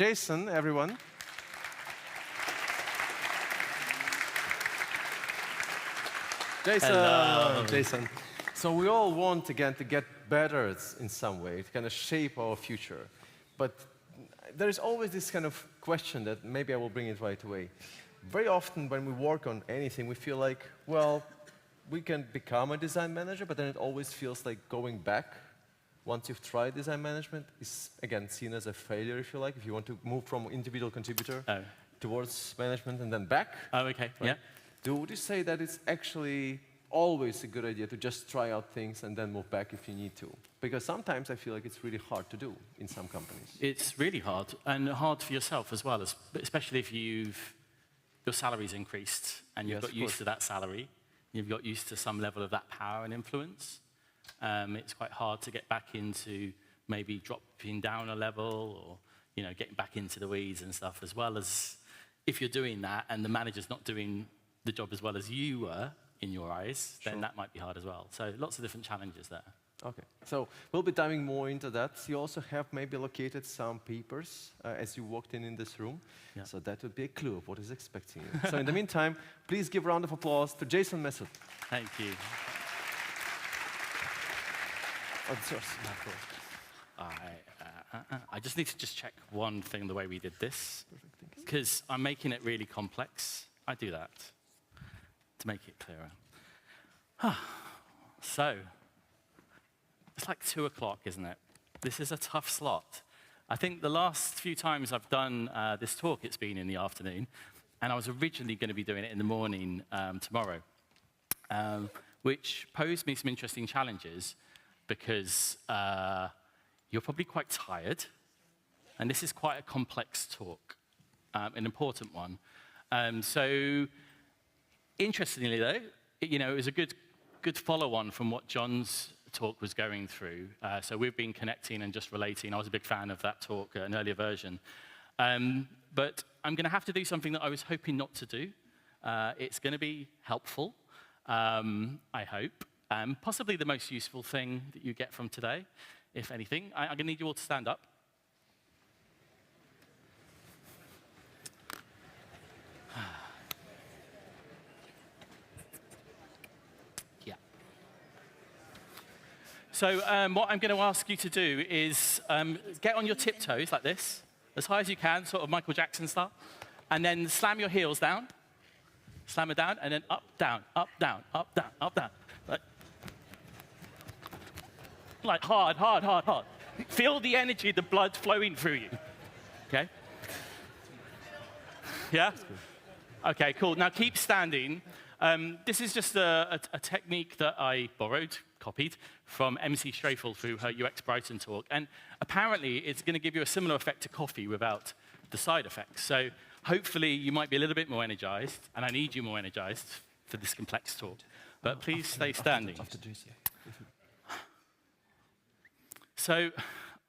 Jason, everyone. Jason. Hello. Jason. So we all want, again, to get better in some way, to kind of shape our future. But there is always this kind of question that maybe I will bring it right away. Very often when we work on anything, we feel like, well, we can become a design manager, but then it always feels like going back once you've tried design management is, again, seen as a failure, if you like, if you want to move from individual contributor towards management and then back. Oh, okay, right? Yeah. Would you say that it's actually always a good idea to just try out things and then move back if you need to? Because sometimes I feel like it's really hard to do in some companies. It's really hard, and hard for yourself as well, especially if your salary's increased and you've got used to that salary, you've got used to some level of that power and influence. It's quite hard to get back into maybe dropping down a level or getting back into the weeds and stuff, as well as if you're doing that and the manager's not doing the job as well as you were in your eyes, then that might be hard as well. So lots of different challenges there. Okay, so we'll be diving more into that. You also have maybe located some papers as you walked in this room. Yeah. So that would be a clue of what is expecting you. So in the meantime, please give a round of applause to Jason Mesut. Thank you. Oh, it's yours. I just need to check one thing the way we did this, Perfect, because I'm making it really complex. I do that to make it clearer. So, it's like 2 o'clock, isn't it? This is a tough slot. I think the last few times I've done this talk, it's been in the afternoon, and I was originally going to be doing it in the morning tomorrow, which posed me some interesting challenges because you're probably quite tired, and this is quite a complex talk, an important one. So, interestingly, though, it was a good follow-on from what John's talk was going through. So we've been connecting and just relating. I was a big fan of that talk, an earlier version. But I'm going to have to do something that I was hoping not to do. It's going to be helpful, I hope. Possibly the most useful thing that you get from today, if anything. I'm going to need you all to stand up. So what I'm going to ask you to do is get on your tiptoes like this, as high as you can, sort of Michael Jackson style, and then slam your heels down, slam it down, and then up, down, up, down, up, down, up, down. Like hard, hard, hard, hard. Feel the energy, the blood flowing through you. Okay? Yeah? Okay, cool. Now keep standing. This is just a technique that I copied from MC Strafel through her UX Brighton talk. And apparently, it's going to give you a similar effect to coffee without the side effects. So hopefully, you might be a little bit more energized, and I need you more energized for this complex talk. But please stay standing. So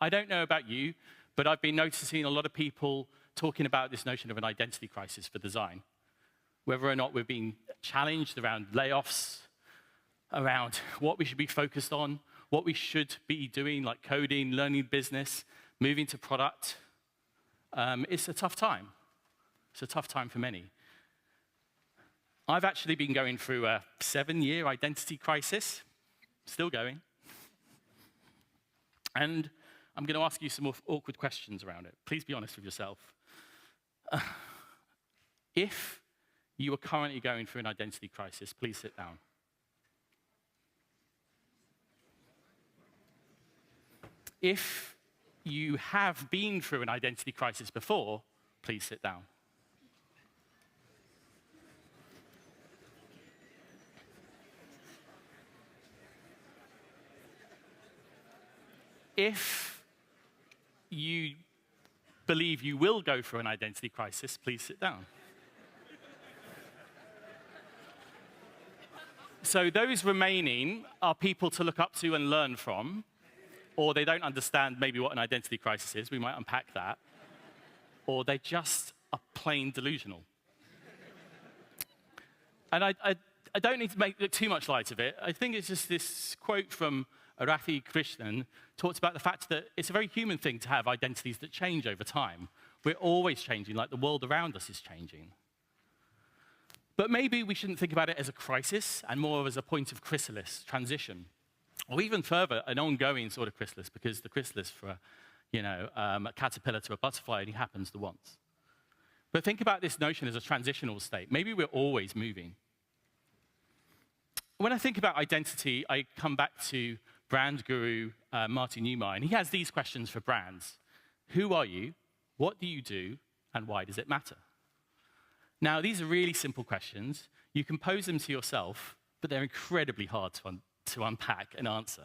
I don't know about you, but I've been noticing a lot of people talking about this notion of an identity crisis for design. Whether or not we're being challenged around layoffs, around what we should be focused on, what we should be doing, like coding, learning business, moving to product. It's a tough time. It's a tough time for many. I've actually been going through a 7-year identity crisis, still going. And I'm going to ask you some more awkward questions around it. Please be honest with yourself. If you are currently going through an identity crisis, please sit down. If you have been through an identity crisis before, please sit down. If you believe you will go through an identity crisis, please sit down. So those remaining are people to look up to and learn from, or they don't understand maybe what an identity crisis is. We might unpack that. Or they just are plain delusional. And I don't need to make too much light of it. I think it's just this quote from Arathi Krishnan talks about the fact that it's a very human thing to have identities that change over time. We're always changing, like the world around us is changing. But maybe we shouldn't think about it as a crisis and more as a point of chrysalis, transition. Or even further, an ongoing sort of chrysalis, because the chrysalis for a caterpillar to a butterfly only happens the once. But think about this notion as a transitional state. Maybe we're always moving. When I think about identity, I come back to brand guru Martin Neumeier. He has these questions for brands. Who are you? What do you do? And why does it matter? Now, these are really simple questions. You can pose them to yourself, but they're incredibly hard to unpack and answer.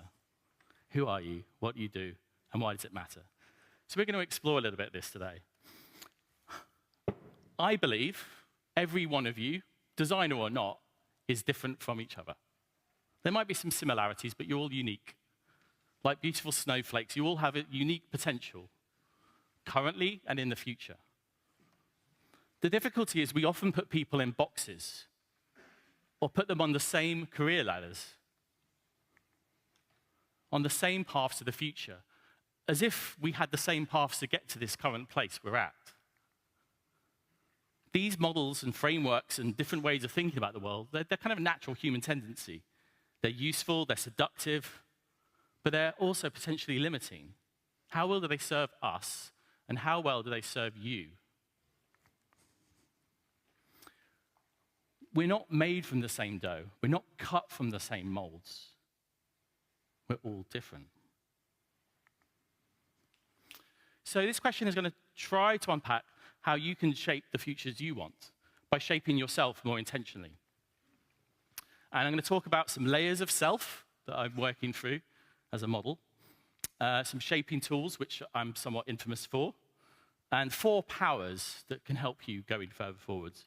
Who are you? What do you do? And why does it matter? So we're going to explore a little bit of this today. I believe every one of you, designer or not, is different from each other. There might be some similarities, but you're all unique. Like beautiful snowflakes, you all have a unique potential, currently and in the future. The difficulty is we often put people in boxes or put them on the same career ladders, on the same paths to the future, as if we had the same paths to get to this current place we're at. These models and frameworks and different ways of thinking about the world, they're kind of a natural human tendency. They're useful, they're seductive, but they're also potentially limiting. How well do they serve us, and how well do they serve you? We're not made from the same dough. We're not cut from the same molds. We're all different. So this question is going to try to unpack how you can shape the futures you want by shaping yourself more intentionally. And I'm going to talk about some layers of self that I'm working through as a model, some shaping tools, which I'm somewhat infamous for, and 4 powers that can help you going further forwards.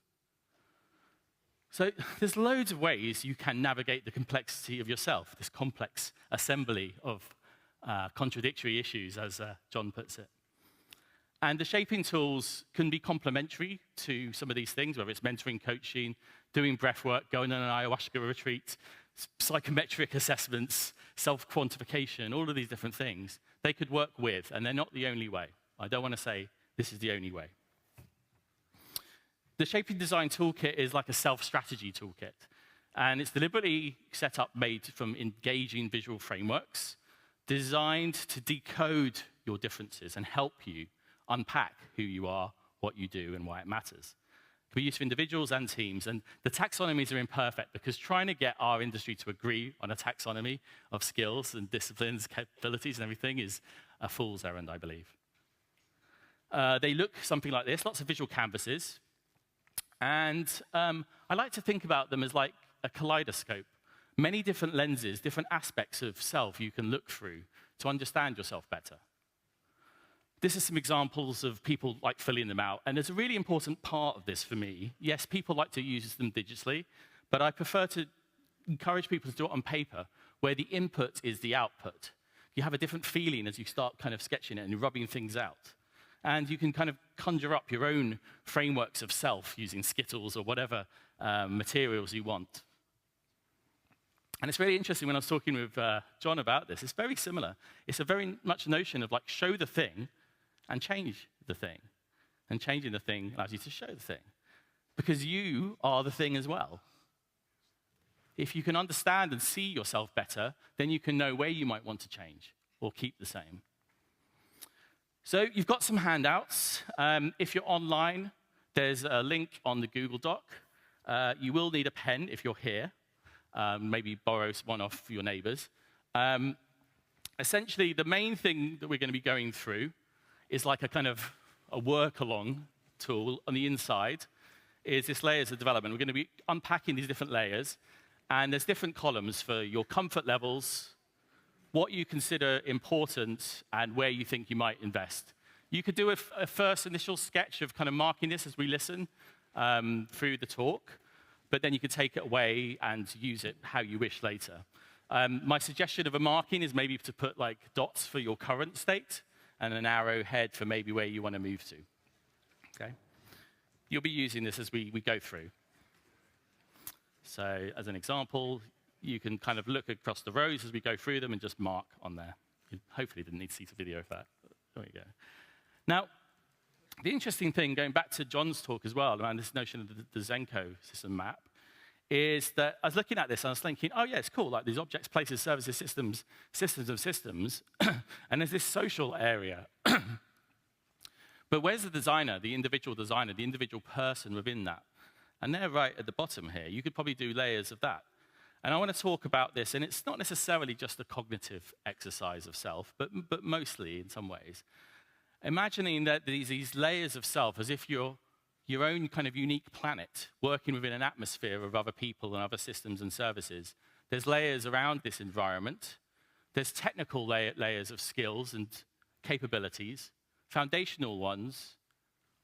So there's loads of ways you can navigate the complexity of yourself, this complex assembly of contradictory issues, as John puts it. And the shaping tools can be complementary to some of these things, whether it's mentoring, coaching, doing breath work, going on an ayahuasca retreat, psychometric assessments, self-quantification, all of these different things. They could work with, and they're not the only way. I don't want to say this is the only way. The Shaping Design Toolkit is like a self-strategy toolkit, and it's deliberately set up, made from engaging visual frameworks, designed to decode your differences and help you unpack who you are, what you do, and why it matters. It can be used for individuals and teams, and the taxonomies are imperfect because trying to get our industry to agree on a taxonomy of skills and disciplines, capabilities, and everything is a fool's errand, I believe. They look something like this, lots of visual canvases, and I like to think about them as like a kaleidoscope. Many different lenses, different aspects of self you can look through to understand yourself better. This is some examples of people like filling them out, and there's a really important part of this for me. Yes, people like to use them digitally, but I prefer to encourage people to do it on paper, where the input is the output. You have a different feeling as you start kind of sketching it and rubbing things out. And you can kind of conjure up your own frameworks of self using Skittles or whatever materials you want. And it's really interesting when I was talking with John about this. It's very similar. It's a very much notion of like show the thing and change the thing. And changing the thing allows you to show the thing. Because you are the thing as well. If you can understand and see yourself better, then you can know where you might want to change or keep the same. So you've got some handouts. If you're online, there's a link on the Google Doc. You will need a pen if you're here. Maybe borrow one off your neighbors. Essentially, the main thing that we're going to be going through is like a kind of a work-along tool on the inside is this layers of development. We're going to be unpacking these different layers, and there's different columns for your comfort levels, what you consider important, and where you think you might invest. You could do a first initial sketch of kind of marking this as we listen through the talk, but then you could take it away and use it how you wish later. My suggestion of a marking is maybe to put like dots for your current state and an arrowhead for maybe where you want to move to. Okay? You'll be using this as we go through. So as an example, you can kind of look across the rows as we go through them and just mark on there. You hopefully didn't need to see the video of that. There we go. Now, The interesting thing, going back to John's talk as well, around this notion of the Zenko system map, is that I was looking at this and I was thinking, oh yeah, it's cool, like these objects, places, services, systems, systems of systems, and there's this social area. But where's the designer, the individual person within that? And they're right at the bottom here. You could probably do layers of that. And I want to talk about this, and it's not necessarily just a cognitive exercise of self, but mostly in some ways. Imagining that these layers of self as if you're your own kind of unique planet working within an atmosphere of other people and other systems and services. There's layers around this environment. There's technical layers of skills and capabilities, foundational ones,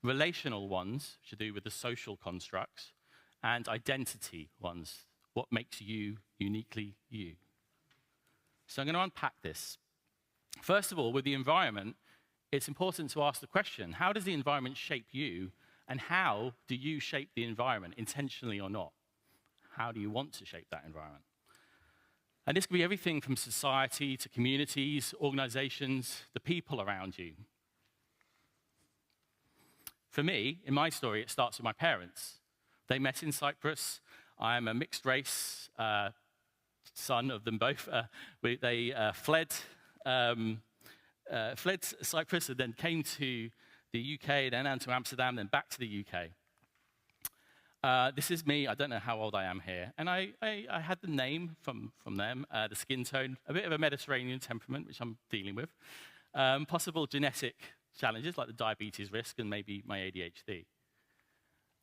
relational ones, to do with the social constructs, and identity ones, what makes you uniquely you. So I'm going to unpack this. First of all, with the environment, it's important to ask the question, how does the environment shape you, and how do you shape the environment, intentionally or not? How do you want to shape that environment? And this could be everything from society to communities, organizations, the people around you. For me, in my story, it starts with my parents. They met in Cyprus. I am a mixed race son of them both. They fled Cyprus and then came to the UK, then on to Amsterdam, then back to the UK. This is me. I don't know how old I am here. And I had the name from them, the skin tone, a bit of a Mediterranean temperament, which I'm dealing with. Possible genetic challenges like the diabetes risk and maybe my ADHD.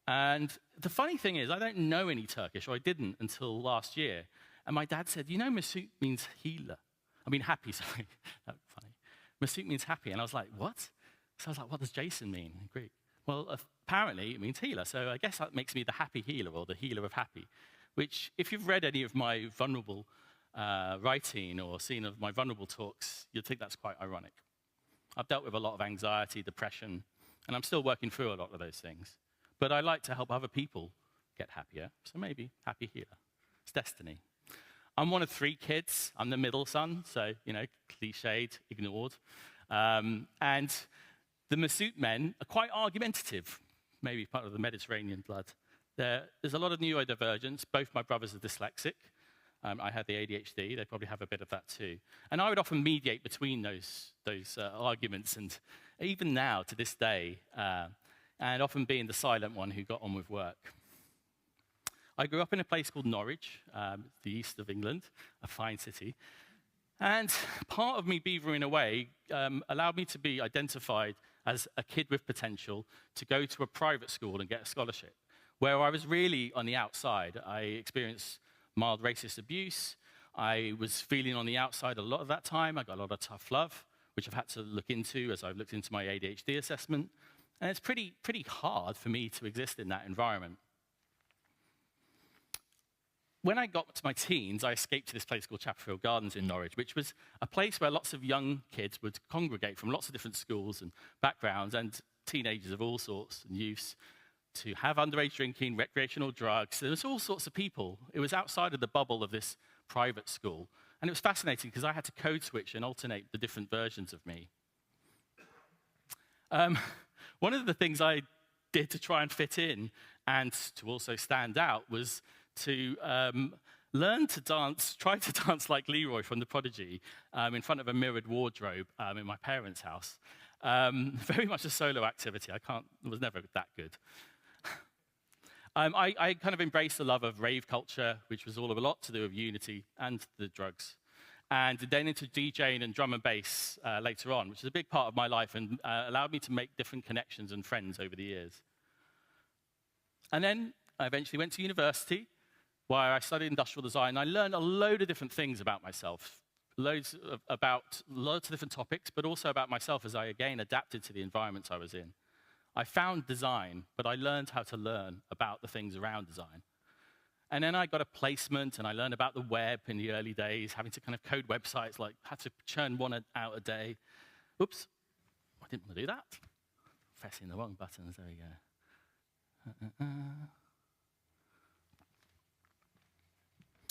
And the funny thing is, I don't know any Turkish, or I didn't until last year. And my dad said, you know, Mesut means healer. I mean, happy, sorry. That's funny. Mesut means happy. And I was like, what? So I was like, what does Jason mean in Greek? Well, apparently it means healer. So I guess that makes me the happy healer, or the healer of happy, which if you've read any of my vulnerable writing or seen of my vulnerable talks, you'll think that's quite ironic. I've dealt with a lot of anxiety, depression, and I'm still working through a lot of those things. But I like to help other people get happier, so maybe happy healer. It's destiny. I'm one of 3 kids. I'm the middle son, so, you know, cliched, ignored. And the Mesut men are quite argumentative, maybe part of the Mediterranean blood. There's a lot of neurodivergence. Both my brothers are dyslexic. I had the ADHD. They probably have a bit of that too. And I would often mediate between those arguments, and even now, to this day, and often being the silent one who got on with work. I grew up in a place called Norwich, the east of England, a fine city. And part of me beavering away allowed me to be identified as a kid with potential to go to a private school and get a scholarship, where I was really on the outside. I experienced mild racist abuse. I was feeling on the outside a lot of that time. I got a lot of tough love, which I've had to look into as I've looked into my ADHD assessment. And it's pretty hard for me to exist in that environment. When I got to my teens, I escaped to this place called Chapperfield Gardens in Norwich, which was a place where lots of young kids would congregate from lots of different schools and backgrounds, and teenagers of all sorts and youths, to have underage drinking, recreational drugs. There was all sorts of people. It was outside of the bubble of this private school. And it was fascinating because I had to code switch and alternate the different versions of me. One of the things I did to try and fit in and to also stand out was to learn to dance, try to dance like Leroy from The Prodigy in front of a mirrored wardrobe in my parents' house. Very much a solo activity. I was never that good. I kind of embraced the love of rave culture, which was all of a lot to do with Unity and the drugs. And then into DJing and drum and bass later on, which is a big part of my life and allowed me to make different connections and friends over the years. And then I eventually went to university, where I studied industrial design. I learned a load of different things about myself, about loads of different topics, but also about myself as I, again, adapted to the environments I was in. I found design, but I learned how to learn about the things around design. And then I got a placement, and I learned about the web in the early days, having to kind of code websites, like had to churn one out a day. Oops, I didn't want to do that. Pressing the wrong buttons, there we go.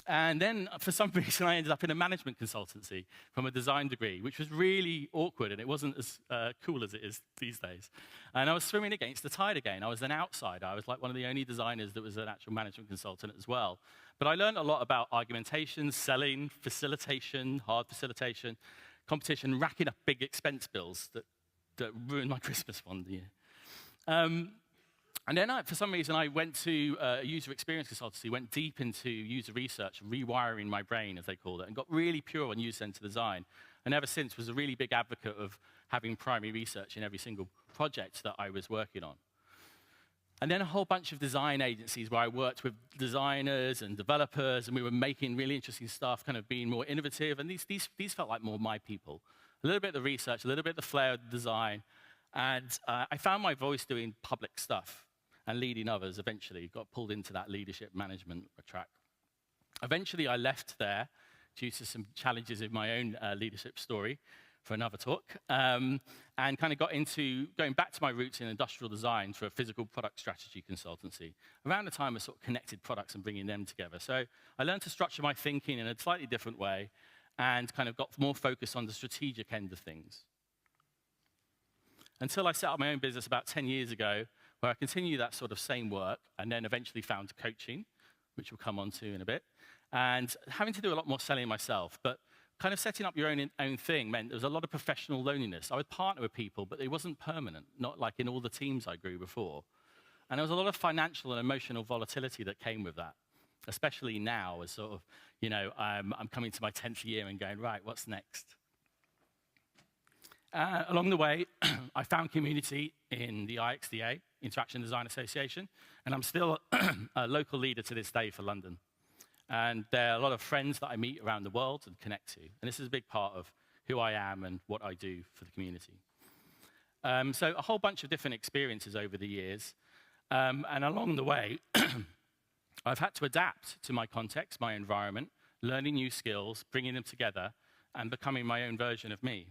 And then, for some reason, I ended up in a management consultancy from a design degree, which was really awkward, and it wasn't as cool as it is these days. And I was swimming against the tide again. I was an outsider. I was like one of the only designers that was an actual management consultant as well. But I learned a lot about argumentation, selling, facilitation, hard facilitation, competition, racking up big expense bills that ruined my Christmas one year. And then, for some reason, I went to a user experience consultancy, went deep into user research, rewiring my brain, as they called it, and got really pure on user-centered design. And ever since, was a really big advocate of having primary research in every single project that I was working on. And then a whole bunch of design agencies where I worked with designers and developers, and we were making really interesting stuff, kind of being more innovative. And these felt like more my people. A little bit of the research, a little bit of the flair of the design. And I found my voice doing public stuff and leading others. Eventually got pulled into that leadership management track. Eventually, I left there due to some challenges in my own leadership story for another talk, and kind of got into going back to my roots in industrial design for a physical product strategy consultancy, around the time of sort of connected products and bringing them together. So I learned to structure my thinking in a slightly different way and kind of got more focused on the strategic end of things. Until I set up my own business about 10 years ago, where I continued that sort of same work and then eventually found coaching, which we'll come on to in a bit, and having to do a lot more selling myself. But kind of setting up your own thing meant there was a lot of professional loneliness. I would partner with people, but it wasn't permanent, not like in all the teams I grew before. And there was a lot of financial and emotional volatility that came with that, especially now as sort of, I'm coming to my 10th year and going, right, what's next? Along the way, I found community in the IXDA, Interaction Design Association, and I'm still a local leader to this day for London. And there are a lot of friends that I meet around the world and connect to. And this is a big part of who I am and what I do for the community. So a whole bunch of different experiences over the years. And along the way, I've had to adapt to my context, my environment, learning new skills, bringing them together, and becoming my own version of me.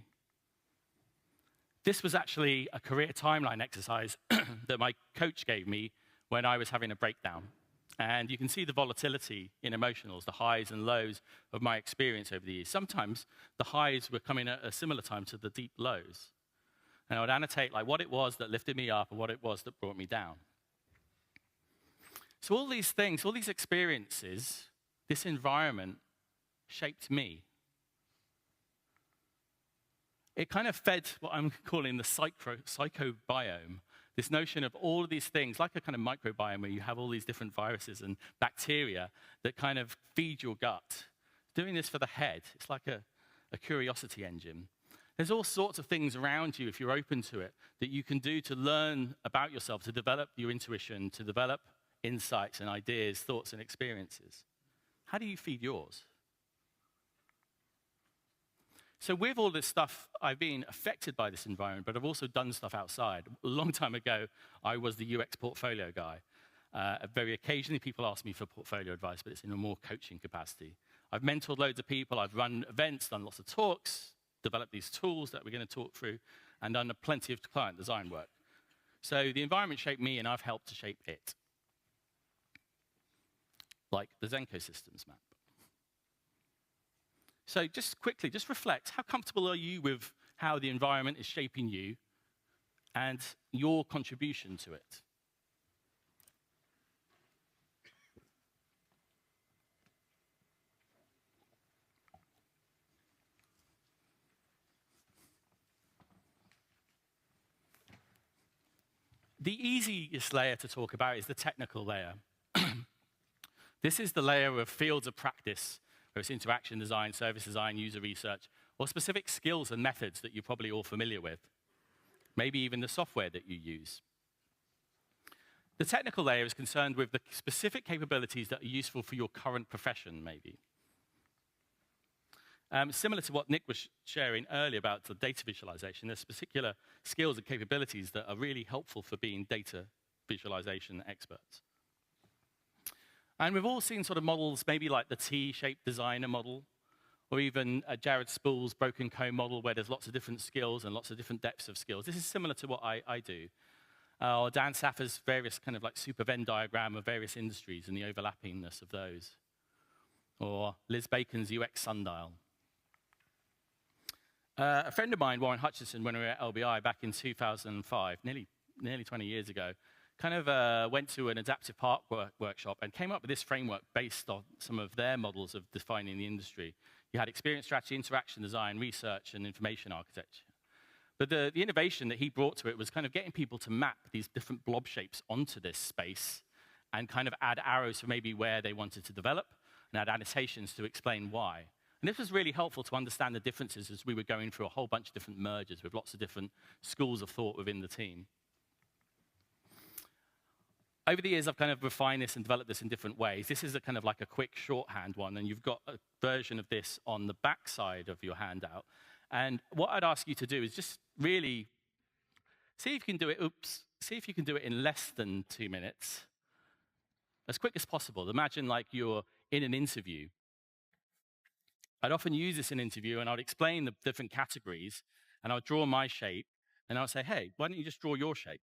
This was actually a career timeline exercise that my coach gave me when I was having a breakdown. And you can see the volatility in emotionals, the highs and lows of my experience over the years. Sometimes the highs were coming at a similar time to the deep lows. And I would annotate like what it was that lifted me up and what it was that brought me down. So all these things, all these experiences, this environment shaped me. It kind of fed what I'm calling the psychobiome, this notion of all of these things, like a kind of microbiome where you have all these different viruses and bacteria that kind of feed your gut. Doing this for the head, it's like a curiosity engine. There's all sorts of things around you, if you're open to it, that you can do to learn about yourself, to develop your intuition, to develop insights and ideas, thoughts and experiences. How do you feed yours? So with all this stuff, I've been affected by this environment, but I've also done stuff outside. A long time ago, I was the UX portfolio guy. Very occasionally, people ask me for portfolio advice, but it's in a more coaching capacity. I've mentored loads of people. I've run events, done lots of talks, developed these tools that we're going to talk through, and done plenty of client design work. So the environment shaped me, and I've helped to shape it. Like the Zenko Systems map. So just quickly, just reflect. How comfortable are you with how the environment is shaping you and your contribution to it? The easiest layer to talk about is the technical layer. This is the layer of fields of practice, whether it's interaction design, service design, user research, or specific skills and methods that you're probably all familiar with. Maybe even the software that you use. The technical layer is concerned with the specific capabilities that are useful for your current profession, maybe. Similar to what Nick was sharing earlier about the data visualization, there's particular skills and capabilities that are really helpful for being data visualization experts. And we've all seen sort of models, maybe like the T-shaped designer model, or even Jared Spool's broken cone model, where there's lots of different skills and lots of different depths of skills. This is similar to what I do. Or Dan Saffer's various kind of like super Venn diagram of various industries and the overlappingness of those. or Liz Bacon's UX sundial. A friend of mine, Warren Hutchinson, when we were at LBI back in 2005, nearly 20 years ago, kind of went to an adaptive park workshop and came up with this framework based on some of their models of defining the industry. You had experience strategy, interaction design, research, and information architecture. But the innovation that he brought to it was kind of getting people to map these different blob shapes onto this space and kind of add arrows for maybe where they wanted to develop and add annotations to explain why. And this was really helpful to understand the differences as we were going through a whole bunch of different mergers with lots of different schools of thought within the team. Over the years, I've kind of refined this and developed this in different ways. This is a kind of like a quick shorthand one, and you've got a version of this on the back side of your handout. And what I'd ask you to do is just really see if you can do it, see if you can do it in less than 2 minutes, as quick as possible. Imagine like you're in an interview. I'd often use this in an interview, and I'd explain the different categories, and I'd draw my shape, and I'd say, hey, why don't you just draw your shape?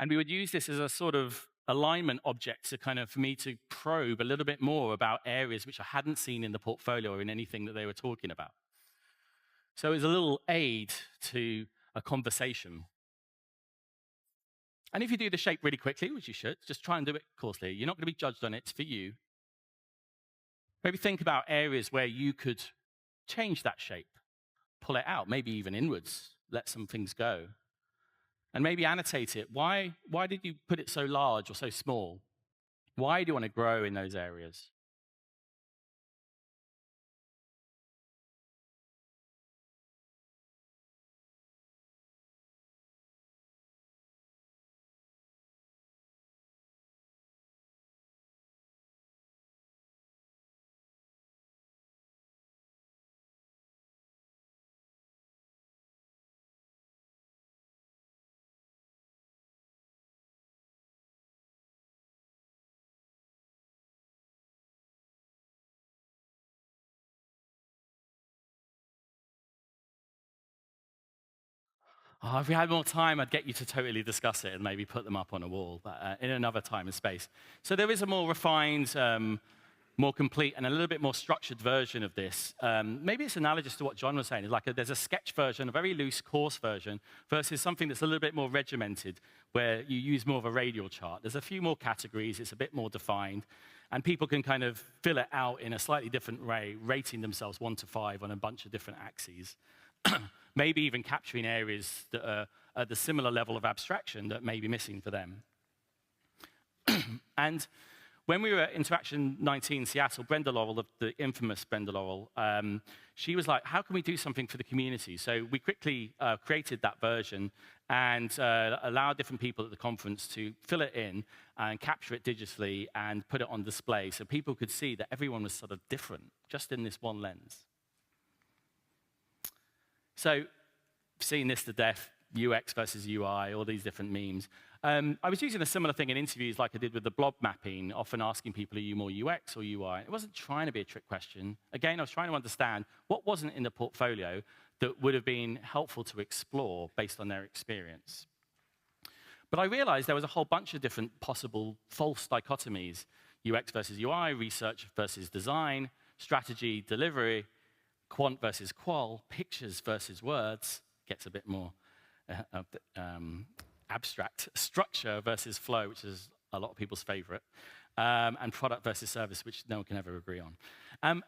And we would use this as a sort of alignment object to kind of, for me to probe a little bit more about areas which I hadn't seen in the portfolio or in anything that they were talking about. So it was a little aid to a conversation. And if you do the shape really quickly, which you should, just try and do it coarsely. You're not going to be judged on it, it's for you. Maybe think about areas where you could change that shape, pull it out, maybe even inwards, let some things go. And maybe annotate it. Why did you put it so large or so small? Why do you want to grow in those areas? Oh, if we had more time, I'd get you to totally discuss it and maybe put them up on a wall, but in another time and space. So there is a more refined, more complete, and a little bit more structured version of this. Maybe it's analogous to what John was saying. It's like there's a sketch version, a very loose, coarse version, versus something that's a little bit more regimented, where you use more of a radial chart. There's a few more categories. It's a bit more defined. And people can kind of fill it out in a slightly different way, rating themselves 1 to 5 on a bunch of different axes. Maybe even capturing areas that are at the similar level of abstraction that may be missing for them. And when we were at Interaction 19 Seattle, Brenda Laurel, the infamous Brenda Laurel, she was like, how can we do something for the community? So we quickly created that version and allowed different people at the conference to fill it in and capture it digitally and put it on display so people could see that everyone was sort of different, just in this one lens. So, seeing this to death, UX versus UI, all these different memes. I was using a similar thing in interviews like I did with the blob mapping, often asking people, are you more UX or UI? It wasn't trying to be a trick question. Again, I was trying to understand what wasn't in the portfolio that would have been helpful to explore based on their experience. But I realized there was a whole bunch of different possible false dichotomies, UX versus UI, research versus design, strategy, delivery, quant versus qual, pictures versus words, gets a bit more abstract, structure versus flow, which is a lot of people's favorite, and product versus service, which no one can ever agree on.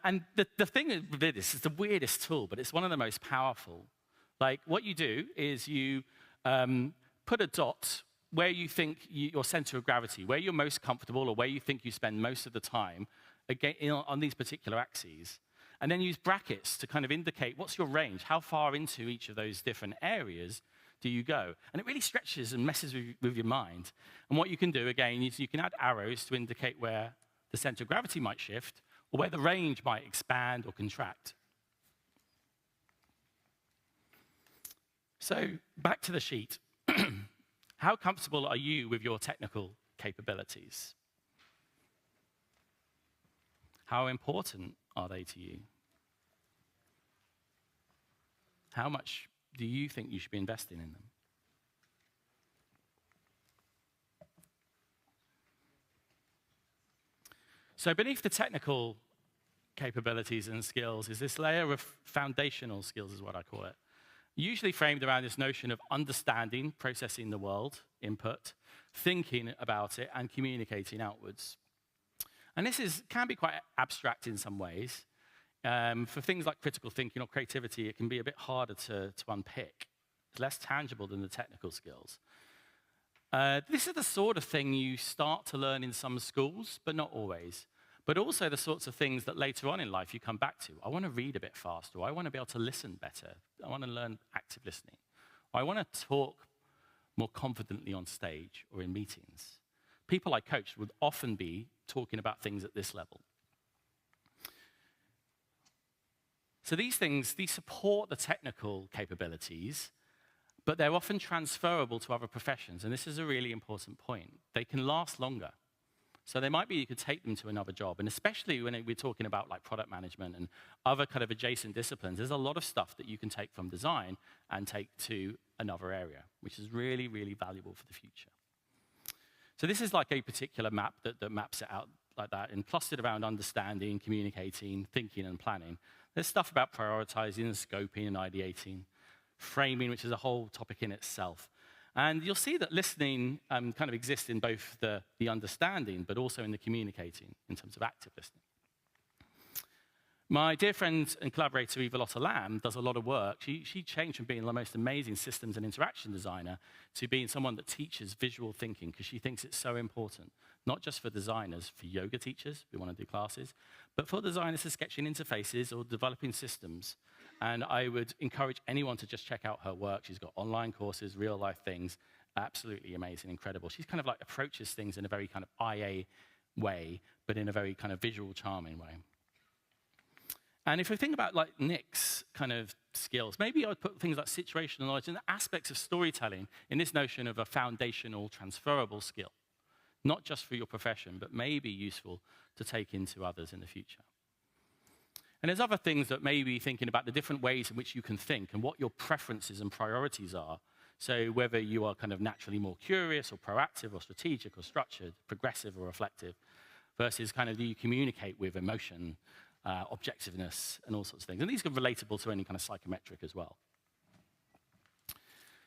And the thing with this is the weirdest tool, but it's one of the most powerful. Like, what you do is you put a dot where you think your center of gravity, where you're most comfortable or where you think you spend most of the time again, on these particular axes. And then use brackets to kind of indicate what's your range, how far into each of those different areas do you go? And it really stretches and messes with your mind. And what you can do, again, is you can add arrows to indicate where the center of gravity might shift or where the range might expand or contract. So back to the sheet. How comfortable are you with your technical capabilities? How important are they to you? How much do you think you should be investing in them? So beneath the technical capabilities and skills is this layer of foundational skills, is what I call it, usually framed around this notion of understanding, processing the world, input, thinking about it, and communicating outwards. And this can be quite abstract in some ways. For things like critical thinking or creativity, it can be a bit harder to unpick. It's less tangible than the technical skills. This is the sort of thing you start to learn in some schools, but not always. But also the sorts of things that later on in life you come back to. I want to read a bit faster, or I want to be able to listen better. I want to learn active listening. Or I want to talk more confidently on stage or in meetings. People I coach would often be talking about things at this level. So these things, these support the technical capabilities, but they're often transferable to other professions, and this is a really important point. They can last longer. So they might be you could take them to another job, and especially when we're talking about like product management and other kind of adjacent disciplines, there's a lot of stuff that you can take from design and take to another area, which is really, really valuable for the future. So this is like a particular map that maps it out like that, and clustered around understanding, communicating, thinking, and planning. There's stuff about prioritizing and scoping and ideating, framing, which is a whole topic in itself. And you'll see that listening kind of exists in both the understanding, but also in the communicating, in terms of active listening. My dear friend and collaborator, Eva Lotta Lamb, does a lot of work. She changed from being the most amazing systems and interaction designer to being someone that teaches visual thinking, because she thinks it's so important, not just for designers, for yoga teachers who want to do classes, but for designers for sketching interfaces or developing systems. And I would encourage anyone to just check out her work. She's got online courses, real-life things, absolutely amazing, incredible. She's kind of like approaches things in a very kind of IA way, but in a very kind of visual, charming way. And if we think about like Nick's kind of skills, maybe I would put things like situational knowledge and the aspects of storytelling in this notion of a foundational, transferable skill, not just for your profession, but maybe useful to take into others in the future. And there's other things that maybe thinking about the different ways in which you can think and what your preferences and priorities are. So whether you are kind of naturally more curious or proactive or strategic or structured, progressive or reflective, versus kind of do you communicate with emotion, objectiveness, and all sorts of things. And these are relatable to any kind of psychometric as well.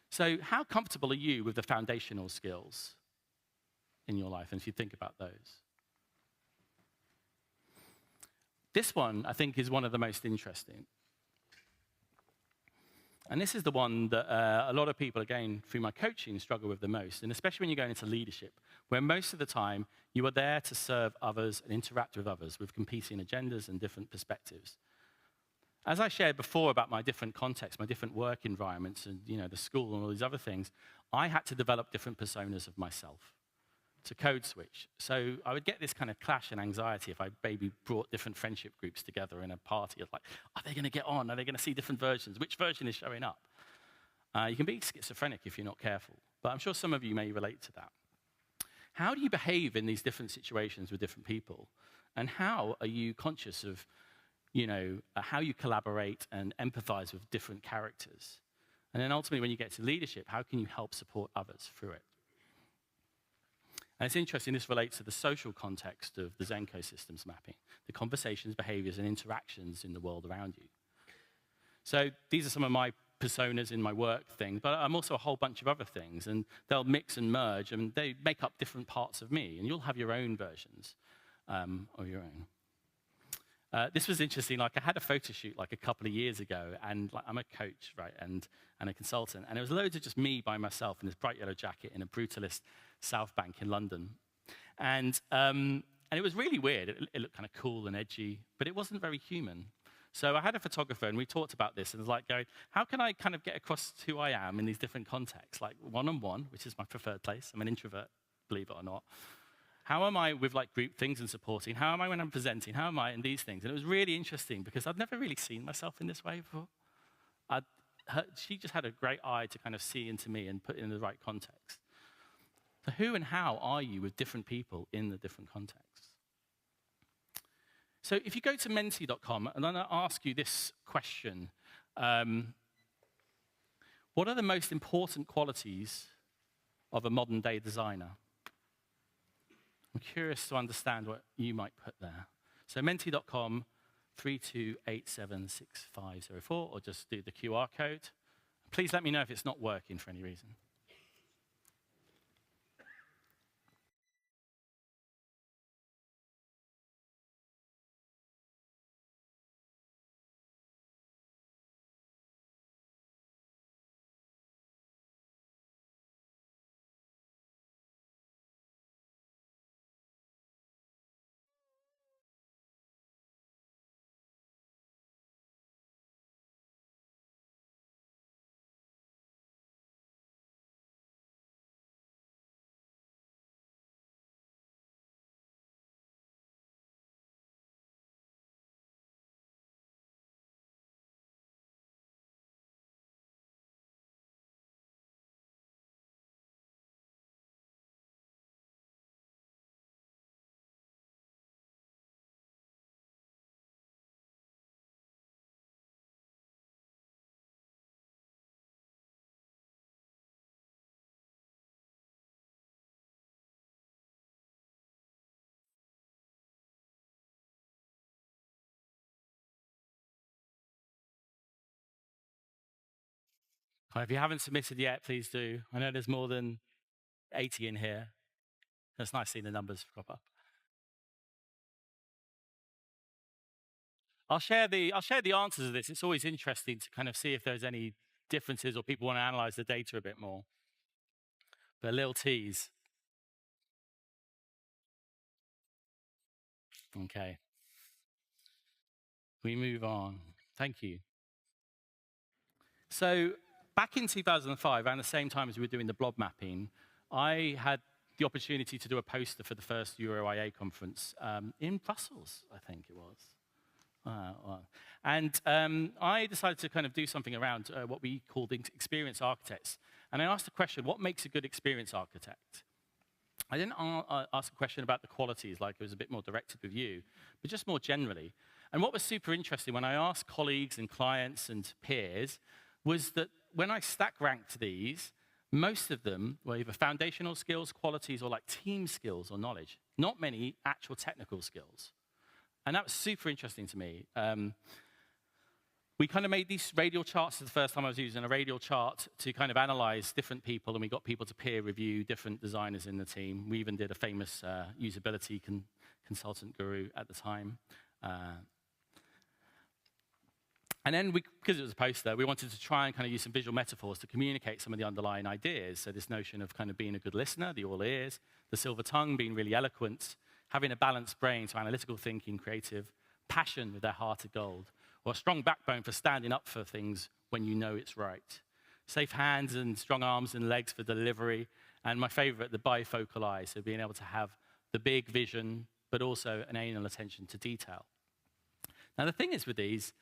So how comfortable are you with the foundational skills in your life, and if you think about those? This one, I think, is one of the most interesting. And this is the one that a lot of people, again, through my coaching, struggle with the most, and especially when you're going into leadership, where most of the time you are there to serve others and interact with others with competing agendas and different perspectives. As I shared before about my different contexts, my different work environments, and the school and all these other things, I had to develop different personas of myself to code switch. So I would get this kind of clash and anxiety if I maybe brought different friendship groups together in a party of like, are they going to get on? Are they going to see different versions? Which version is showing up? You can be schizophrenic if you're not careful, but I'm sure some of you may relate to that. How do you behave in these different situations with different people? And how are you conscious of, how you collaborate and empathize with different characters? And then ultimately, when you get to leadership, how can you help support others through it? And it's interesting, this relates to the social context of the Zenko systems mapping, the conversations, behaviors, and interactions in the world around you. So these are some of my personas in my work thing, but I'm also a whole bunch of other things, and they'll mix and merge, and they make up different parts of me, and you'll have your own versions of your own. This was interesting. Like, I had a photo shoot like a couple of years ago, and like, I'm a coach, right, and a consultant, and it was loads of just me by myself in this bright yellow jacket in a brutalist South Bank in London, and it was really weird. It looked kind of cool and edgy, but it wasn't very human. So I had a photographer, and we talked about this, and it was like going, how can I kind of get across who I am in these different contexts, like one-on-one, which is my preferred place. I'm an introvert, believe it or not. How am I with like group things and supporting? How am I when I'm presenting? How am I in these things? And it was really interesting because I'd never really seen myself in this way before. She just had a great eye to kind of see into me and put it in the right context. So who and how are you with different people in the different contexts? So if you go to menti.com, and then I ask you this question, what are the most important qualities of a modern day designer? I'm curious to understand what you might put there. So menti.com 32876504, or just do the QR code. Please let me know if it's not working for any reason. If you haven't submitted yet, please do. I know there's more than 80 in here. It's nice seeing the numbers crop up. I'll share the answers of this. It's always interesting to kind of see if there's any differences or people want to analyze the data a bit more. But a little tease. Okay. We move on. Thank you. So back in 2005, around the same time as we were doing the blob mapping, I had the opportunity to do a poster for the first EuroIA conference in Brussels, I think it was. And I decided to kind of do something around what we called experience architects. And I asked the question, what makes a good experience architect? I didn't ask a question about the qualities, like it was a bit more directed with you, but just more generally. And what was super interesting when I asked colleagues and clients and peers was that when I stack ranked these, most of them were either foundational skills, qualities, or like team skills or knowledge, not many actual technical skills. And that was super interesting to me. We kind of made these radial charts for the first time I was using a radial chart to kind of analyze different people, and we got people to peer review different designers in the team. We even did a famous usability consultant guru at the time. And then, because it was a poster, we wanted to try and kind of use some visual metaphors to communicate some of the underlying ideas. So this notion of kind of being a good listener, the all ears, the silver tongue, being really eloquent, having a balanced brain, so analytical thinking, creative, passion with their heart of gold, or a strong backbone for standing up for things when you know it's right. Safe hands and strong arms and legs for delivery, and my favorite, the bifocal eye, so being able to have the big vision, but also an anal attention to detail. Now, the thing is with these,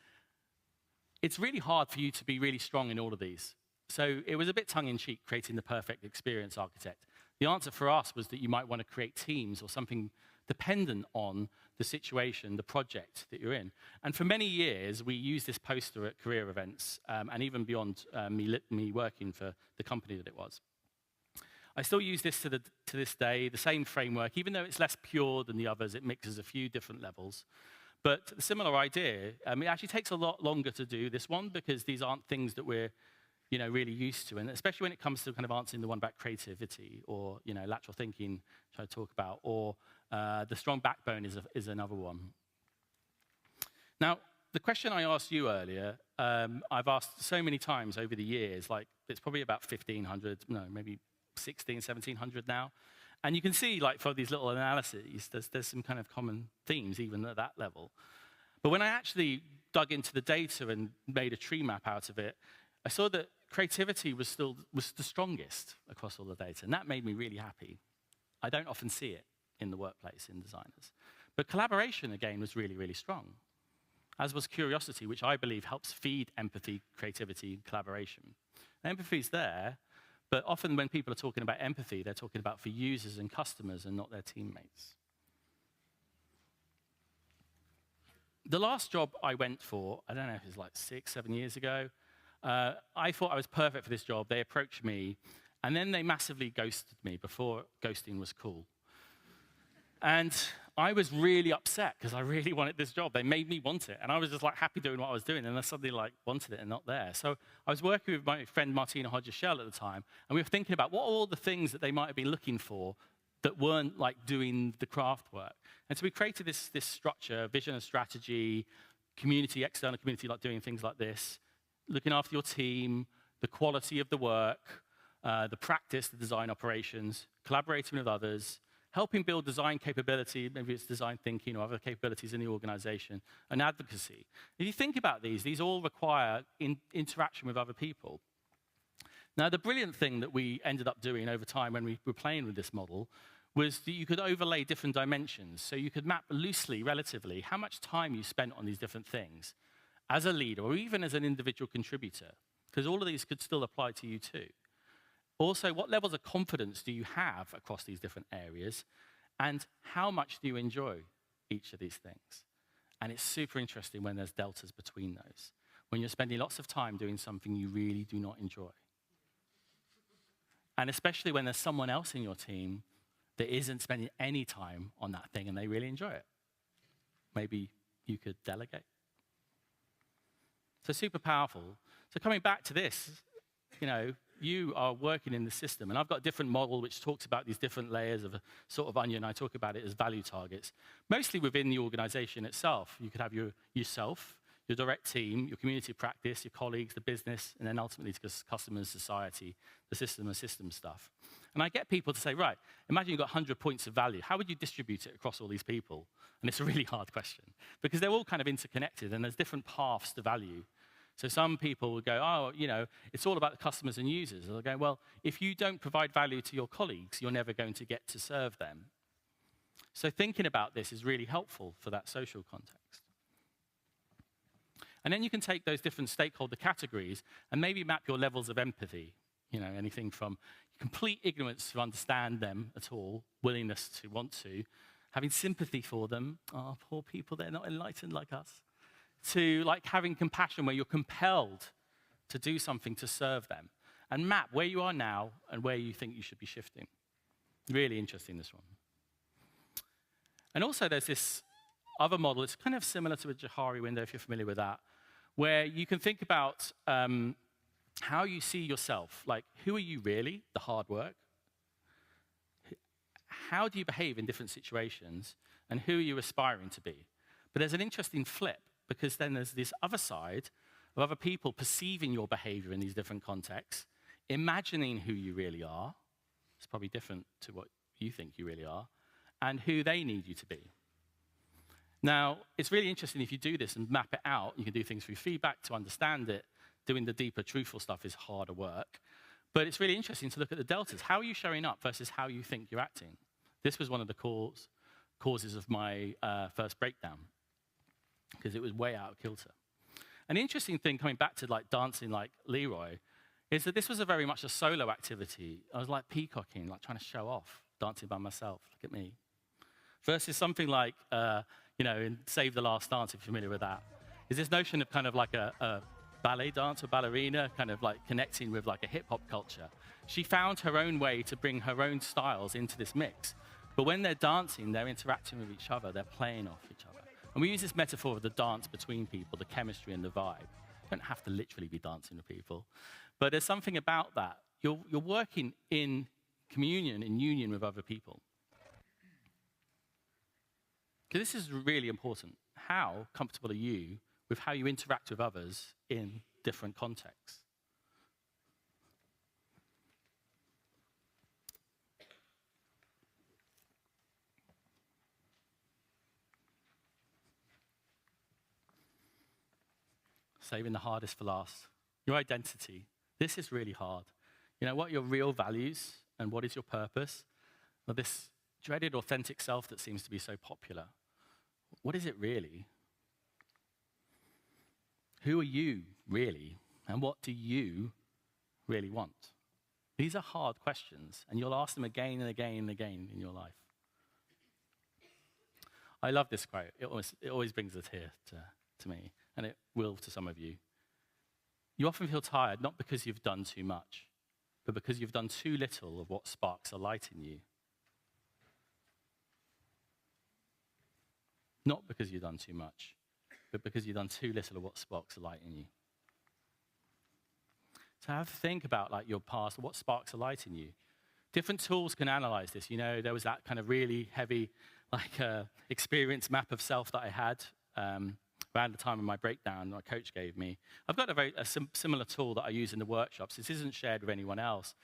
it's really hard for you to be really strong in all of these. So it was a bit tongue-in-cheek, creating the perfect experience architect. The answer for us was that you might want to create teams or something dependent on the situation, the project that you're in. And for many years, we used this poster at career events, and even beyond me working for the company that it was. I still use this to this day, the same framework, even though it's less pure than the others, it mixes a few different levels. But the similar idea, it actually takes a lot longer to do this one because these aren't things that we're really used to, and especially when it comes to kind of answering the one about creativity or lateral thinking, which I talk about, or the strong backbone is another one. Now, the question I asked you earlier, I've asked so many times over the years, like it's probably about 1,500, no, maybe 1,600, 1,700 now. And you can see, like, for these little analyses, there's some kind of common themes, even at that level. But when I actually dug into the data and made a tree map out of it, I saw that creativity was the strongest across all the data, and that made me really happy. I don't often see it in the workplace in designers. But collaboration, again, was really, really strong, as was curiosity, which I believe helps feed empathy, creativity, and collaboration. Empathy's there, but often when people are talking about empathy, they're talking about for users and customers and not their teammates. The last job I went for, I don't know if it was like 6, 7 years ago, I thought I was perfect for this job. They approached me, and then they massively ghosted me before ghosting was cool. And I was really upset because I really wanted this job. They made me want it. And I was just like happy doing what I was doing. And I suddenly like wanted it and not there. So I was working with my friend Martina Hodges-Shell at the time. And we were thinking about what are all the things that they might have been looking for that weren't like doing the craft work. And so we created this structure, vision and strategy, community, external community, like doing things like this, looking after your team, the quality of the work, the practice, the design operations, collaborating with others, helping build design capability, maybe it's design thinking or other capabilities in the organization, and advocacy. If you think about these all require interaction with other people. Now, the brilliant thing that we ended up doing over time when we were playing with this model was that you could overlay different dimensions. So you could map loosely, relatively, how much time you spent on these different things as a leader or even as an individual contributor, because all of these could still apply to you too. Also, what levels of confidence do you have across these different areas, and how much do you enjoy each of these things? And it's super interesting when there's deltas between those, when you're spending lots of time doing something you really do not enjoy. And especially when there's someone else in your team that isn't spending any time on that thing and they really enjoy it. Maybe you could delegate. So super powerful. So coming back to this, you are working in the system, and I've got a different model which talks about these different layers of a sort of onion. I talk about it as value targets, mostly within the organization itself. You could have yourself, your direct team, your community practice, your colleagues, the business, and then ultimately to customers, society, the system and system stuff. And I get people to say, right, imagine you've got 100 points of value. How would you distribute it across all these people? And it's a really hard question because they're all kind of interconnected and there's different paths to value. So some people would go, it's all about the customers and users. And they'll go, well, if you don't provide value to your colleagues, you're never going to get to serve them. So thinking about this is really helpful for that social context. And then you can take those different stakeholder categories and maybe map your levels of empathy. Anything from complete ignorance to understand them at all, willingness to want to, having sympathy for them, oh, poor people, they're not enlightened like us, to like having compassion where you're compelled to do something to serve them, and map where you are now and where you think you should be shifting. Really interesting, this one. And also there's this other model, it's kind of similar to a Johari window, if you're familiar with that, where you can think about how you see yourself. Like, who are you really, the hard work? How do you behave in different situations? And who are you aspiring to be? But there's an interesting flip, because then there's this other side of other people perceiving your behavior in these different contexts, imagining who you really are. It's probably different to what you think you really are, and who they need you to be. Now, it's really interesting if you do this and map it out. You can do things through feedback to understand it. Doing the deeper, truthful stuff is harder work. But it's really interesting to look at the deltas. How are you showing up versus how you think you're acting? This was one of the causes of my first breakdown, because it was way out of kilter. An interesting thing, coming back to like dancing like Leroy, is that this was very much a solo activity. I was like peacocking, like trying to show off, dancing by myself. Look at me. Versus something like, in Save the Last Dance, if you're familiar with that, is this notion of kind of like a ballet dancer, ballerina, kind of like connecting with like a hip hop culture. She found her own way to bring her own styles into this mix. But when they're dancing, they're interacting with each other, they're playing off each other. And we use this metaphor of the dance between people, the chemistry and the vibe. You don't have to literally be dancing with people. But there's something about that. You're working in communion, in union with other people. Because this is really important. How comfortable are you with how you interact with others in different contexts? Saving the hardest for last. Your identity. This is really hard. What are your real values and what is your purpose? Well, this dreaded authentic self that seems to be so popular. What is it really? Who are you really? And what do you really want? These are hard questions, and you'll ask them again and again and again in your life. I love this quote. It always brings a tear to me, and it will to some of you. You often feel tired, not because you've done too much, but because you've done too little of what sparks a light in you. Not because you've done too much, but because you've done too little of what sparks a light in you. So have a think about like your past, what sparks a light in you. Different tools can analyze this. You know, there was that kind of really heavy experience map of self that I had around the time of my breakdown my coach gave me. I've got a similar tool that I use in the workshops. This isn't shared with anyone else.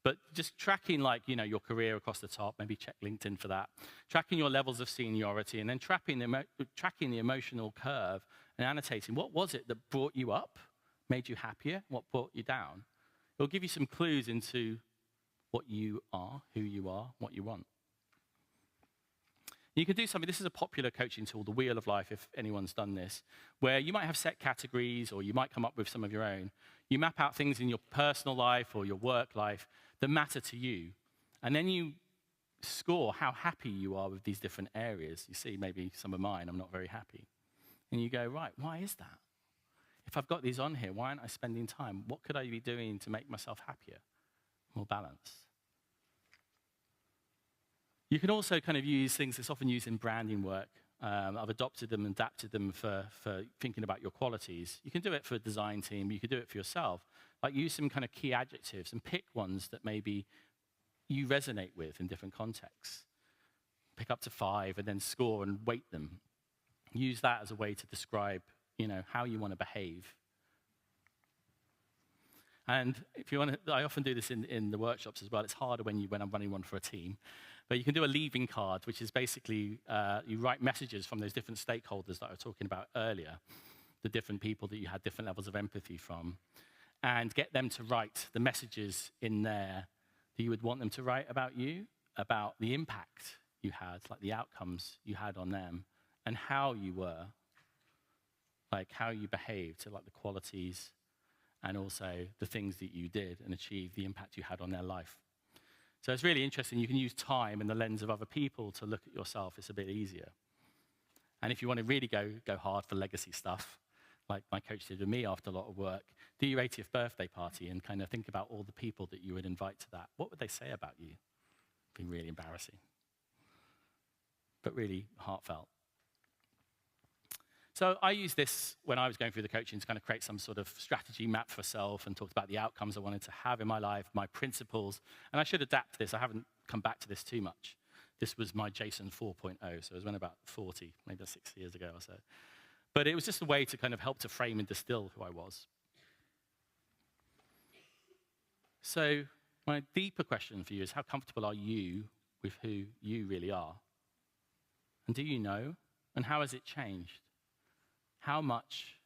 But just tracking, like, you know, your career across the top, maybe check LinkedIn for that. Tracking your levels of seniority, and then tracking the emotional curve and annotating what was it that brought you up, made you happier, what brought you down. It'll give you some clues into what you are, who you are, what you want. You can do something, this is a popular coaching tool, the Wheel of Life, if anyone's done this, where you might have set categories or you might come up with some of your own. You map out things in your personal life or your work life that matter to you. And then you score how happy you are with these different areas. You see, maybe some of mine, I'm not very happy. And you go, right, why is that? If I've got these on here, why aren't I spending time? What could I be doing to make myself happier, more balanced? You can also kind of use things that's often used in branding work. I've adopted them and adapted them for thinking about your qualities. You can do it for a design team. You can do it for yourself. Like use some kind of key adjectives and pick ones that maybe you resonate with in different contexts. Pick up to 5 and then score and weight them. Use that as a way to describe, you know, how you want to behave. And if you want to, I often do this in the workshops as well. It's harder when I'm running one for a team. But you can do a leaving card, which is basically you write messages from those different stakeholders that I was talking about earlier, the different people that you had different levels of empathy from, and get them to write the messages in there that you would want them to write about you, about the impact you had, like the outcomes you had on them, and how you were, like how you behaved, so like the qualities and also the things that you did and achieved, the impact you had on their life. So it's really interesting. You can use time and the lens of other people to look at yourself. It's a bit easier. And if you want to really go hard for legacy stuff, like my coach did with me after a lot of work, do your 80th birthday party and kind of think about all the people that you would invite to that. What would they say about you? It'd be really embarrassing, but really heartfelt. So I used this when I was going through the coaching to kind of create some sort of strategy map for self and talked about the outcomes I wanted to have in my life, my principles. And I should adapt this. I haven't come back to this too much. This was my Jason 4.0, so it was when about 40, maybe 6 years ago or so. But it was just a way to kind of help to frame and distill who I was. So my deeper question for you is, how comfortable are you with who you really are? And do you know? And how has it changed? How much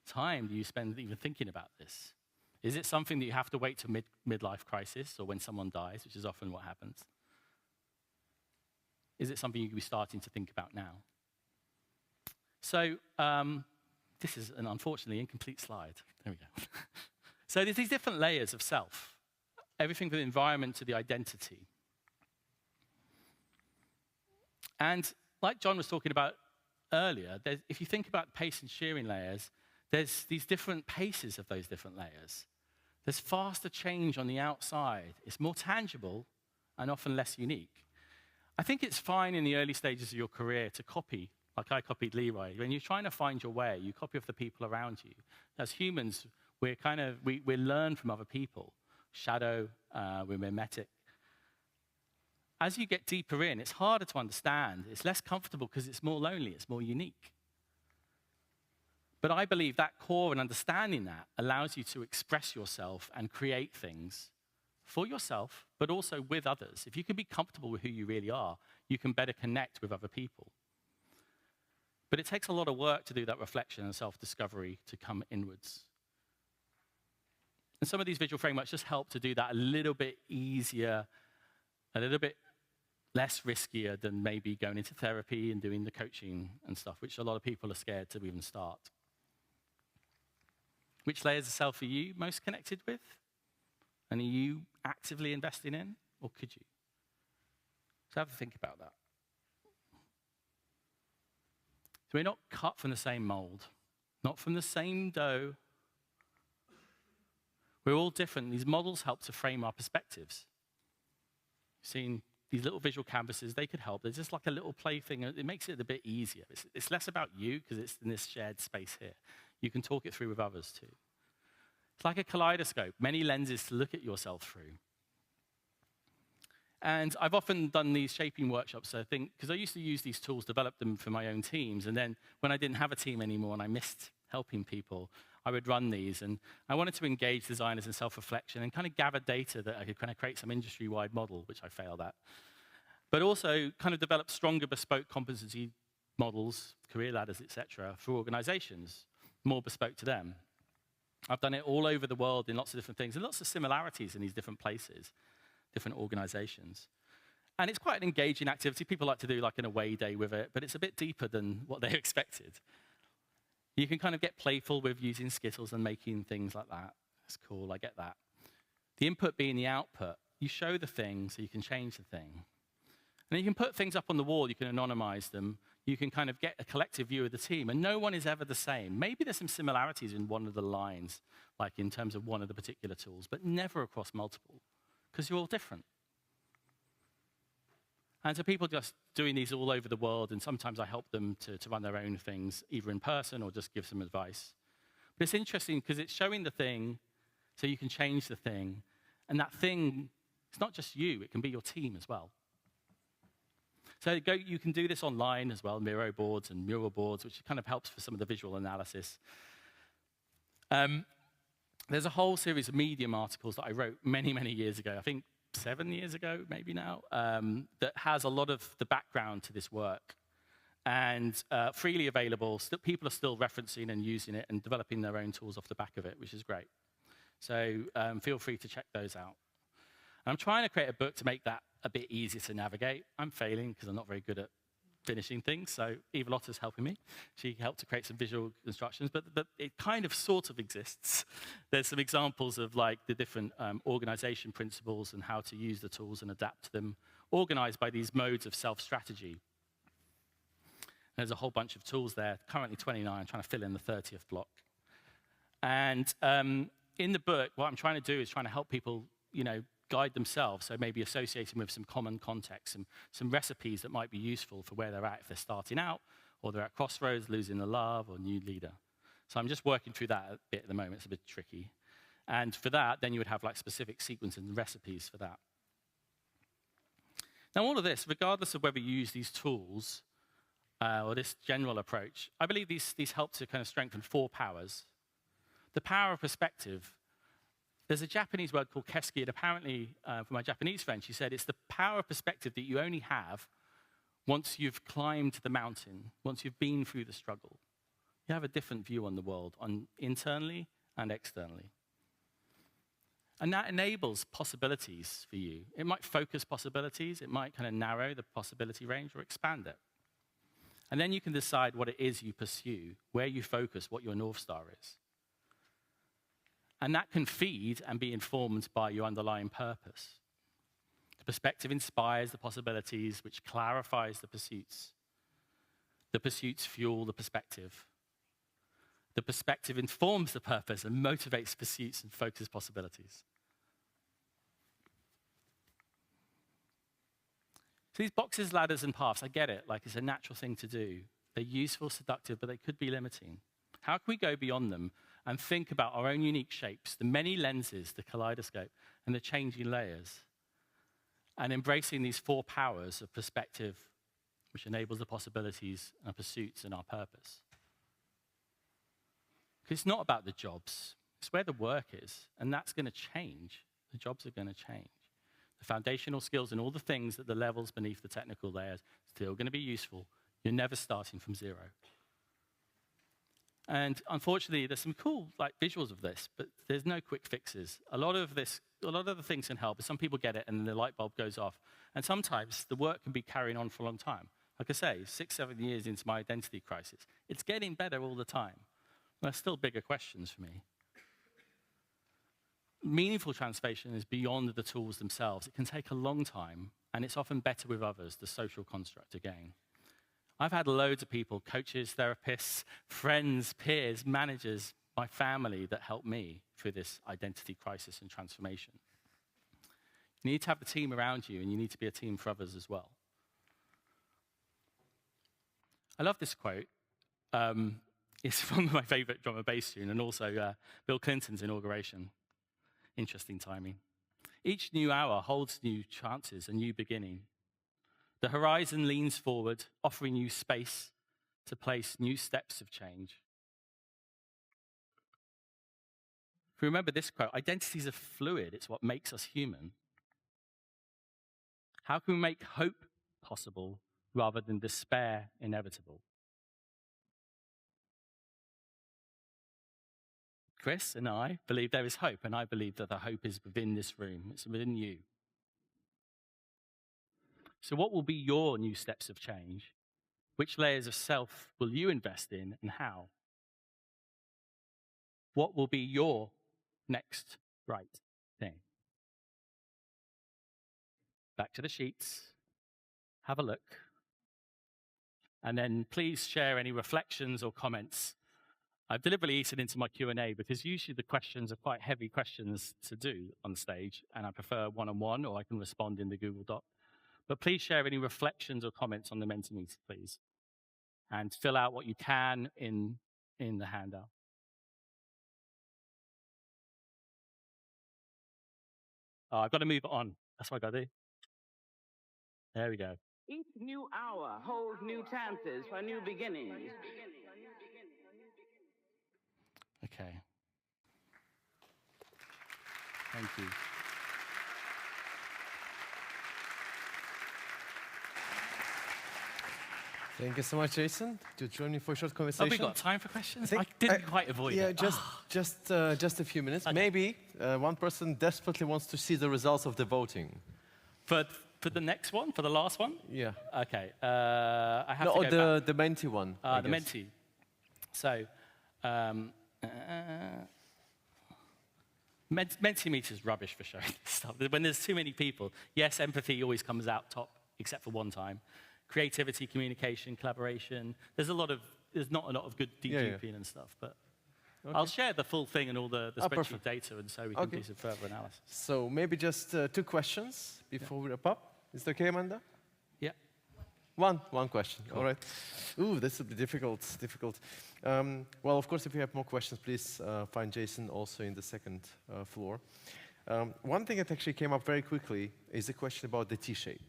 time do you spend even thinking about this? Is it something that you have to wait to midlife crisis or when someone dies, which is often what happens? Is it something you could be starting to think about now? So this is an unfortunately incomplete slide. There we go. So there's these different layers of self, everything from the environment to the identity. And like John was talking about earlier, if you think about pace and shearing layers, there's these different paces of those different layers. There's faster change on the outside. It's more tangible and often less unique. I think it's fine in the early stages of your career to copy, like I copied Leroy. When you're trying to find your way, you copy of the people around you. As humans, we learn from other people. Shadow, we're mimetic. As you get deeper in, it's harder to understand. It's less comfortable because it's more lonely, it's more unique. But I believe that core and understanding that allows you to express yourself and create things for yourself, but also with others. If you can be comfortable with who you really are, you can better connect with other people. But it takes a lot of work to do that reflection and self-discovery to come inwards. And some of these visual frameworks just help to do that a little bit easier, a little bit less riskier than maybe going into therapy and doing the coaching and stuff, which a lot of people are scared to even start. Which layers of self are you most connected with? And are you actively investing in, or could you? So have a think about that. So we're not cut from the same mold, not from the same dough. We're all different. These models help to frame our perspectives. You've seen these little visual canvases, they could help. They're just like a little plaything. It makes it a bit easier. It's less about you because it's in this shared space here. You can talk it through with others too. It's like a kaleidoscope, many lenses to look at yourself through. And I've often done these shaping workshops, I think, because I used to use these tools, develop them for my own teams. And then when I didn't have a team anymore and I missed helping people, I would run these. And I wanted to engage designers in self-reflection and kind of gather data that I could kind of create some industry-wide model, which I failed at. But also kind of develop stronger bespoke competency models, career ladders, et cetera, for organizations, more bespoke to them. I've done it all over the world in lots of different things, and lots of similarities in these different places, different organizations. And it's quite an engaging activity. People like to do like an away day with it, but it's a bit deeper than what they expected. You can kind of get playful with using Skittles and making things like that. It's cool, I get that. The input being the output. You show the thing so you can change the thing. And you can put things up on the wall, you can anonymize them, you can kind of get a collective view of the team, and no one is ever the same. Maybe there's some similarities in one of the lines, like in terms of one of the particular tools, but never across multiple, because you're all different. And so people just doing these all over the world, and sometimes I help them to run their own things, either in person or just give some advice. But it's interesting because it's showing the thing so you can change the thing, and that thing, it's not just you, it can be your team as well. So you can do this online as well, Miro boards and mural boards, which kind of helps for some of the visual analysis. There's a whole series of Medium articles that I wrote many, many years ago, I think 7 years ago, maybe now, that has a lot of the background to this work. And freely available, people are still referencing and using it and developing their own tools off the back of it, which is great. So feel free to check those out. I'm trying to create a book to make that a bit easier to navigate. I'm failing because I'm not very good at finishing things, so Eva Lotta's helping me. She helped to create some visual instructions, but it kind of sort of exists. There's some examples of like the different organization principles and how to use the tools and adapt to them, organized by these modes of self-strategy. There's a whole bunch of tools there, currently 29, trying to fill in the 30th block. And in the book, what I'm trying to do is trying to help people, guide themselves, so maybe associating with some common context, some recipes that might be useful for where they're at if they're starting out, or they're at crossroads, losing the love, or new leader. So I'm just working through that a bit at the moment. It's a bit tricky. And for that, then you would have like specific sequences and recipes for that. Now, all of this, regardless of whether you use these tools or this general approach, I believe these help to kind of strengthen 4 powers. The power of perspective. There's a Japanese word called keski, and apparently, for my Japanese friend, she said it's the power of perspective that you only have once you've climbed the mountain, once you've been through the struggle. You have a different view on the world, internally and externally. And that enables possibilities for you. It might focus possibilities, it might kind of narrow the possibility range or expand it. And then you can decide what it is you pursue, where you focus, what your North Star is. And that can feed and be informed by your underlying purpose. The perspective inspires the possibilities, which clarifies the pursuits. The pursuits fuel the perspective. The perspective informs the purpose and motivates pursuits and focuses possibilities. So these boxes, ladders, and paths, I get it. Like, it's a natural thing to do. They're useful, seductive, but they could be limiting. How can we go beyond them and think about our own unique shapes, the many lenses, the kaleidoscope, and the changing layers, and embracing these 4 powers of perspective, which enables the possibilities and pursuits and our purpose? Because it's not about the jobs. It's where the work is, and that's going to change. The jobs are going to change. The foundational skills and all the things at the levels beneath the technical layers still going to be useful. You're never starting from zero. And unfortunately, there's some cool visuals of this, but there's no quick fixes. A lot of the things can help, but some people get it and then the light bulb goes off. And sometimes the work can be carrying on for a long time. Like I say, 6, 7 years into my identity crisis, it's getting better all the time. There's still bigger questions for me. Meaningful transformation is beyond the tools themselves. It can take a long time, and it's often better with others, the social construct again. I've had loads of people, coaches, therapists, friends, peers, managers, my family that helped me through this identity crisis and transformation. You need to have the team around you, and you need to be a team for others as well. I love this quote. It's from my favorite drum and bass tune, and also Bill Clinton's inauguration. Interesting timing. Each new hour holds new chances, a new beginning. The horizon leans forward, offering you space to place new steps of change. If you remember this quote, identities are fluid. It's what makes us human. How can we make hope possible rather than despair inevitable? Chris and I believe there is hope, and I believe that the hope is within this room. It's within you. So what will be your new steps of change? Which layers of self will you invest in, and how? What will be your next right thing? Back to the sheets. Have a look. And then please share any reflections or comments. I've deliberately eaten into my Q&A because usually the questions are quite heavy questions to do on stage, and I prefer one-on-one, or I can respond in the Google Doc. But please share any reflections or comments on the Mentimeter, please. And fill out what you can in the handout. Oh, I've got to move it on. That's what I've got to do. There we go. Each new hour holds new chances for new beginnings. Okay. Thank you. Thank you so much, Jason, to join me for a short conversation. Have we got time for questions? I I think didn't quite avoid yeah, it. just a few minutes. Okay. Maybe one person desperately wants to see the results of the voting. For the next one? For the last one? Yeah. Okay. I have No, to go back. the Menti one. I The guess. Menti. So, Mentimeter's rubbish for showing this stuff. When there's too many people, yes, empathy always comes out top, except for one time. Creativity, communication, collaboration. There's not a lot of good DGP and stuff, but Okay. I'll share the full thing and all the spreadsheet perfect. data, and so we can Okay. do some further analysis. So maybe just 2 questions before we wrap up. Is that okay, Amanda? Yeah. One question. All right. Ooh, this will be difficult. Well, of course, if you have more questions, please find Jason also in the second floor. One thing that actually came up very quickly is the question about the T-shape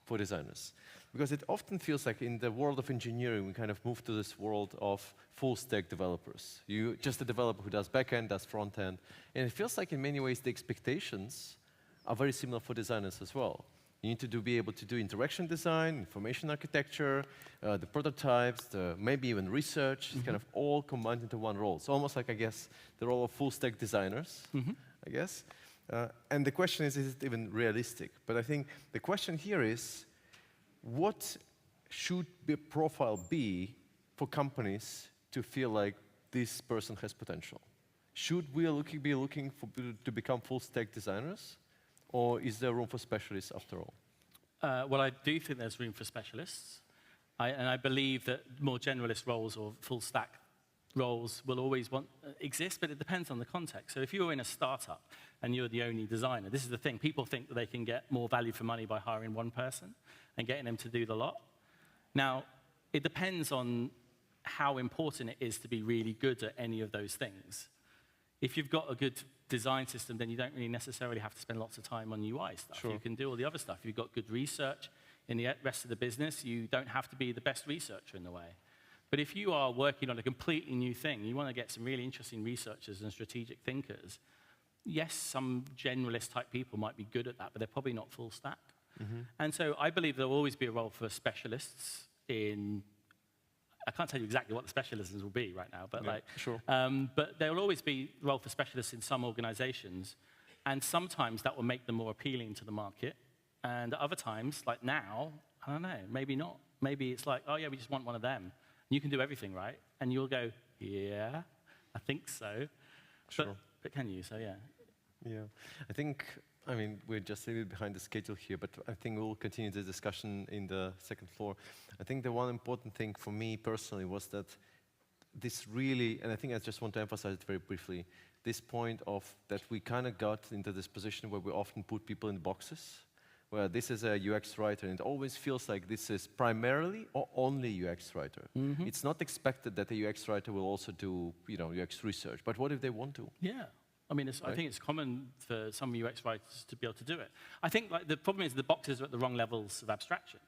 for designers. Because it often feels like in the world of engineering, we kind of move to this world of full-stack developers. You just a developer who does back-end, does front-end. And it feels like in many ways the expectations are very similar for designers as well. You need to be able to do interaction design, information architecture, the prototypes, maybe even research. It's kind of all combined into one role. So almost like, I guess, the role of full-stack designers, I guess. And the question is it even realistic? But I think the question here is, what should the profile be for companies to feel like this person has potential? Should we be looking to become full-stack designers? Or is there room for specialists after all? Well, I do think there's room for specialists. And I believe that more generalist roles or full-stack roles will always exist, but it depends on the context. So if you're in a startup and you're the only designer, this is the thing. People think that they can get more value for money by hiring one person and getting them to do the lot. Now, it depends on how important it is to be really good at any of those things. If you've got a good design system, then you don't really necessarily have to spend lots of time on UI stuff. Sure. You can do all the other stuff. If you've got good research in the rest of the business, you don't have to be the best researcher in the way. But if you are working on a completely new thing, you want to get some really interesting researchers and strategic thinkers, yes, some generalist type people might be good at that, but they're probably not full stack. And so I believe there will always be a role for specialists in, I can't tell you exactly what the specialisms will be right now, but Sure. But there will always be a role for specialists in some organizations, and sometimes that will make them more appealing to the market, and other times, like now, I don't know, maybe not. Maybe it's like, oh yeah, we just want one of them. You can do everything, right? And you'll go, yeah, I think so. Sure. But can you? So yeah. Yeah, I mean, we're just a little bit behind the schedule here, but I think we'll continue the discussion in the second floor. I think the one important thing for me personally was that this really, and I think I just want to emphasize it very briefly, this point of that we kind of got into this position where we often put people in boxes, where this is a UX writer, and it always feels like this is primarily or only UX writer. It's not expected that a UX writer will also do, UX research. But what if they want to? Yeah. I mean, I think it's common for some UX writers to be able to do it. I think the problem is the boxes are at the wrong levels of abstraction.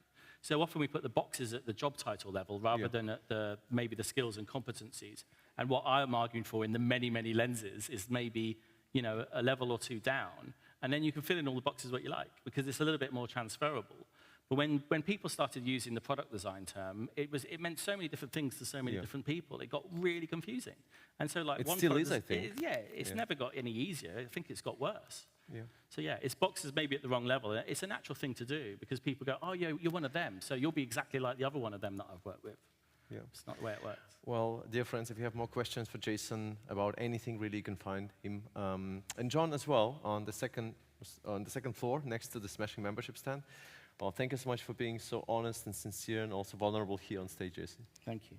So often we put the boxes at the job title level rather than at maybe the skills and competencies. And what I'm arguing for in the many, many lenses is maybe a level or two down, and then you can fill in all the boxes what you like, because it's a little bit more transferable. But when people started using the product design term, it meant so many different things to so many different people. It got really confusing. And so It still is, I think. It's never got any easier. I think it's got worse. Yeah. So it's boxes maybe at the wrong level. It's a natural thing to do because people go, oh, yeah, you're one of them, so you'll be exactly like the other one of them that I've worked with. Yeah. It's not the way it works. Well, dear friends, if you have more questions for Jason about anything, really, you can find him. And John as well on the second floor next to the Smashing membership stand. Well, thank you so much for being so honest and sincere and also vulnerable here on stage, Jason. Thank you.